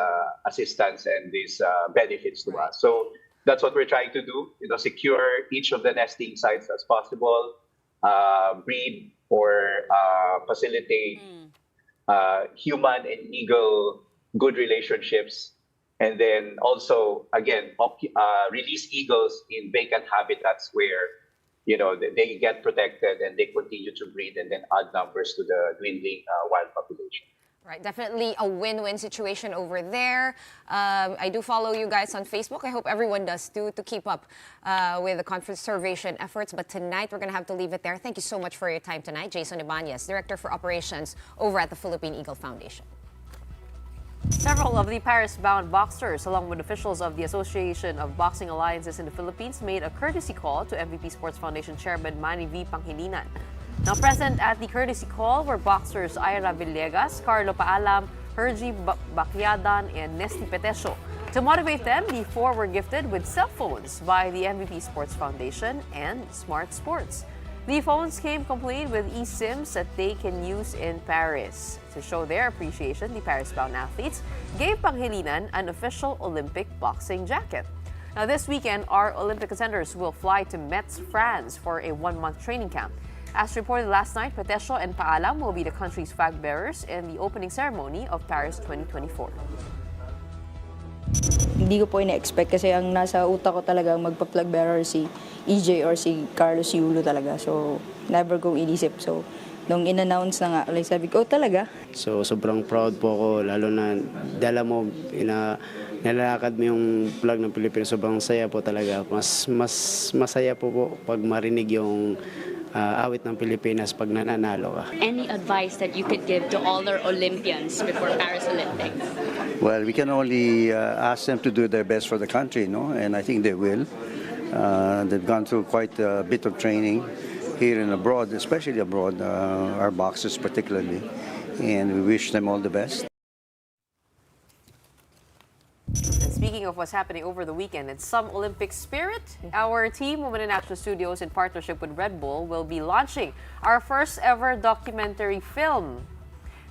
Speaker 16: assistance and these benefits to us. So that's what we're trying to do, secure each of the nesting sites as possible, breed or facilitate human and eagle good relationships. And then also, again, release eagles in vacant habitats where, they get protected and they continue to breed and then add numbers to the dwindling wild population.
Speaker 2: Right, definitely a win-win situation over there. I do follow you guys on Facebook. I hope everyone does too, to keep up with the conservation efforts. But tonight, we're going to have to leave it there. Thank you so much for your time tonight. Jayson Ibañez, Director for Operations over at the Philippine Eagle Foundation.
Speaker 3: Several of the Paris-bound boxers, along with officials of the Association of Boxing Alliances in the Philippines, made a courtesy call to MVP Sports Foundation Chairman Manny V. Pangilinan. Now present at the courtesy call were boxers Ira Villegas, Carlo Paalam, Hergy Bacyadan, and Nesty Petesio. To motivate them, the four were gifted with cell phones by the MVP Sports Foundation and Smart Sports. The phones came complete with eSIMs that they can use in Paris. To show their appreciation, the Paris-bound athletes gave Pangilinan an official Olympic boxing jacket. Now this weekend, our Olympic contenders will fly to Metz, France for a one-month training camp. As reported last night, Petesio and Paalam will be the country's flag bearers in the opening ceremony of Paris 2024.
Speaker 17: Hindi ko po ina-expect kasi ang nasa utak ko talaga magpa-flag bearer si EJ or si Carlos Yulo talaga. So, never kong inisip. So, nung in-announce na nga, like sabi ko, talaga.
Speaker 18: So, sobrang proud po ako, lalo na dala mo, nalalakad mo yung flag ng Pilipinas. Sobrang saya po talaga. Mas masaya po pag marinig yung awit ng Pilipinas pag nananalo ka.
Speaker 19: Any advice that you could give to all our Olympians before Paris Olympics?
Speaker 20: Well, we can only ask them to do their best for the country, and I think they will. They've gone through quite a bit of training here and abroad, especially abroad, our boxers particularly, and we wish them all the best.
Speaker 3: speaking of what's happening over the weekend, it's some Olympic spirit. Our team, Women in Action Studios, in partnership with Red Bull, will be launching our first ever documentary film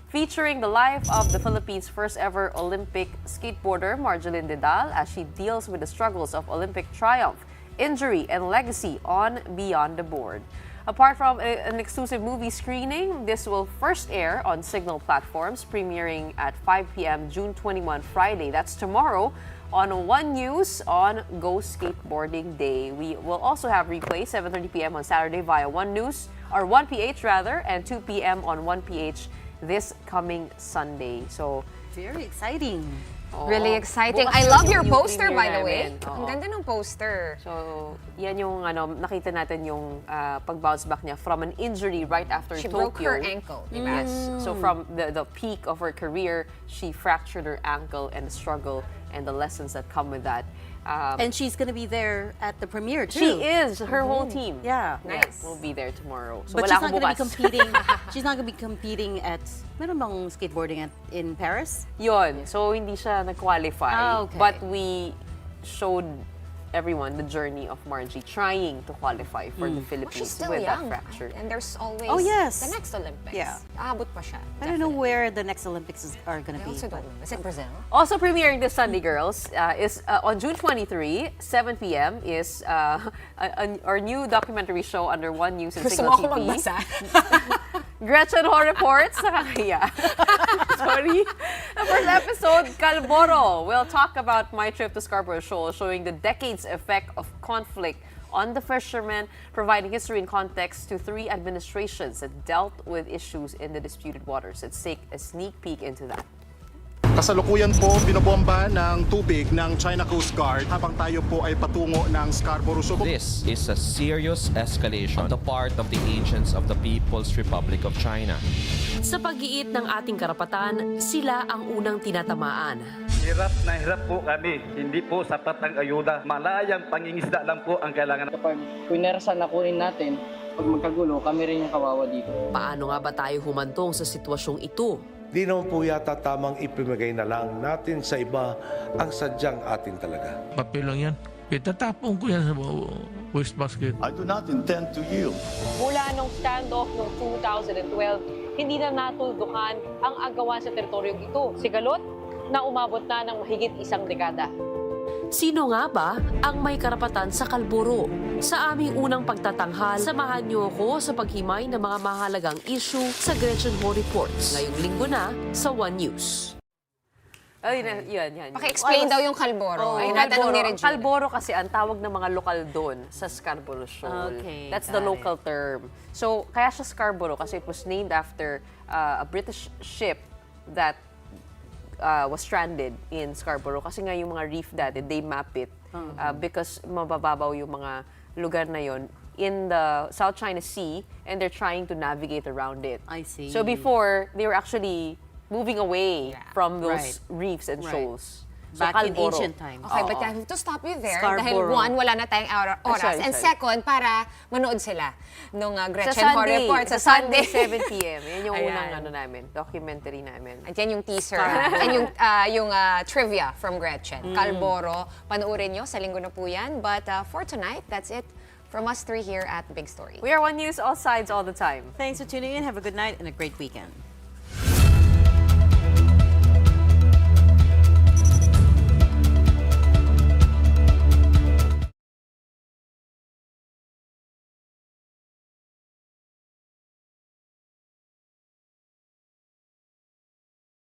Speaker 3: featuring the life of the Philippines' first ever Olympic skateboarder, Marjeline Dedal, as she deals with the struggles of Olympic triumph, injury, and legacy on Beyond the Board. Apart from an exclusive movie screening, this will first air on Signal platforms, premiering at 5 p.m. June 21, Friday. That's tomorrow on One News on Go Skateboarding Day. We will also have replay 7:30 p.m. on Saturday via One News, or 1PH rather, and 2 p.m. on 1PH this coming Sunday. So,
Speaker 1: very exciting.
Speaker 2: Really exciting.
Speaker 3: Bukas
Speaker 2: I
Speaker 3: yun
Speaker 2: love
Speaker 3: yung
Speaker 2: your
Speaker 3: new
Speaker 2: poster, by
Speaker 3: premiere
Speaker 2: the way.
Speaker 3: namin.
Speaker 2: Ang ganda ng poster.
Speaker 3: So, yan yung nakita natin yung pag-bounce back niya from an injury right after
Speaker 2: She
Speaker 3: Tokyo.
Speaker 2: broke her ankle, di ba?
Speaker 3: Yes. So from the peak of her career, she fractured her ankle, and the struggle and the lessons that come with that.
Speaker 1: And she's going to be there at the premiere too.
Speaker 3: She is. Her whole team.
Speaker 1: Yeah.
Speaker 3: Nice. Will be there tomorrow. So
Speaker 1: But
Speaker 3: wala
Speaker 1: she's not going to be
Speaker 3: bukas.
Speaker 1: competing. She's not going to be competing at meron bang skateboarding in Paris?
Speaker 3: Yun. So hindi siya nag-qualify.
Speaker 1: Okay.
Speaker 3: But we showed everyone the journey of Margie trying to qualify for the Philippines
Speaker 2: She's still
Speaker 3: with
Speaker 2: young.
Speaker 3: that fracture.
Speaker 2: And there's always
Speaker 1: Oh, yes.
Speaker 2: the next Olympics.
Speaker 1: Yeah.
Speaker 2: Aabot pa siya.
Speaker 1: I don't know where the next Olympics are going to
Speaker 2: I
Speaker 1: be.
Speaker 2: also don't know. Is it Brazil?
Speaker 3: Also premiering this Sunday, girls, is on June 23, 7 p.m. is our new documentary show under One News and
Speaker 2: Gusto
Speaker 3: Signal
Speaker 2: mo ako
Speaker 3: TV.
Speaker 2: magbasa?
Speaker 3: Gretchen Ho reports. Nakakahiya. Sorry. The first episode, Calboro. We'll talk about my trip to Scarborough Shoal, showing the decades effect of conflict on the fishermen, providing history and context to 3 administrations that dealt with issues in the disputed waters. Let's take a sneak peek into that.
Speaker 21: Kasalukuyan po binobomba ng tubig ng China Coast Guard habang tayo po ay patungo ng Scarborough Shoal.
Speaker 22: This is a serious escalation on the part of the agents of the People's Republic of China.
Speaker 23: Sa pag-iit ng ating karapatan, sila ang unang tinatamaan.
Speaker 24: Hirap na hirap po kami. Hindi po sapat ang ayuda. Malayang pangingisda lang po ang kailangan.
Speaker 25: Kapag punersa na kunin natin, pag magkagulo, kami rin yung kawawa dito.
Speaker 23: Paano nga ba tayo humantong sa sitwasyong ito?
Speaker 26: Di naman po yata tamang ipimigay na lang natin sa iba ang sadyang atin talaga.
Speaker 27: Papel lang yan. Itatapon ko yan sa wastebasket.
Speaker 12: I do not intend to yield.
Speaker 28: Mula nung standoff noong 2012, hindi na natuldukan ang agawan sa teritoryong ito. Sigalot na umabot na ng mahigit 1 dekada.
Speaker 23: Sino nga ba ang may karapatan sa Calboro? Sa aming unang pagtatanghal, samahan niyo ako sa paghimay ng mga mahalagang issue sa Gretchen Ho Reports. Ngayong linggo na sa One News.
Speaker 3: Yan.
Speaker 2: Paki-explain daw yung Calboro. Ay, natanong ni Regina.
Speaker 3: Calboro kasi ang tawag ng mga lokal doon sa Scarborough Shoal.
Speaker 1: Okay,
Speaker 3: That's the local term. So, kaya siya Scarborough kasi it was named after a British ship that was stranded in Scarborough. Kasi nga yung mga reef dati, they map it because mabababaw yung mga lugar na yon in the South China Sea, and they're trying to navigate around it.
Speaker 1: I see.
Speaker 3: So before, they were actually moving away from those reefs and shoals. So
Speaker 1: Back in
Speaker 3: Calboro.
Speaker 1: ancient times.
Speaker 2: Okay, but I have to stop you there.
Speaker 1: Scarborough.
Speaker 2: Dahil 1, wala na tayong oras.
Speaker 3: Sorry.
Speaker 2: And second, para manood sila nung Gretchen
Speaker 3: Sa
Speaker 2: Ho
Speaker 3: Sunday,
Speaker 2: Report
Speaker 3: sa Sunday, 7 p.m. Yan yung
Speaker 2: Ayan.
Speaker 3: unang namin, documentary namin.
Speaker 2: At yan yung teaser. And yung trivia from Gretchen. Calboro, panoorin nyo. Sa linggo na po yan. But for tonight, that's it from us 3 here at Big Story.
Speaker 3: We are One News, all sides, all the time.
Speaker 1: Thanks for tuning in. Have a good night and a great weekend.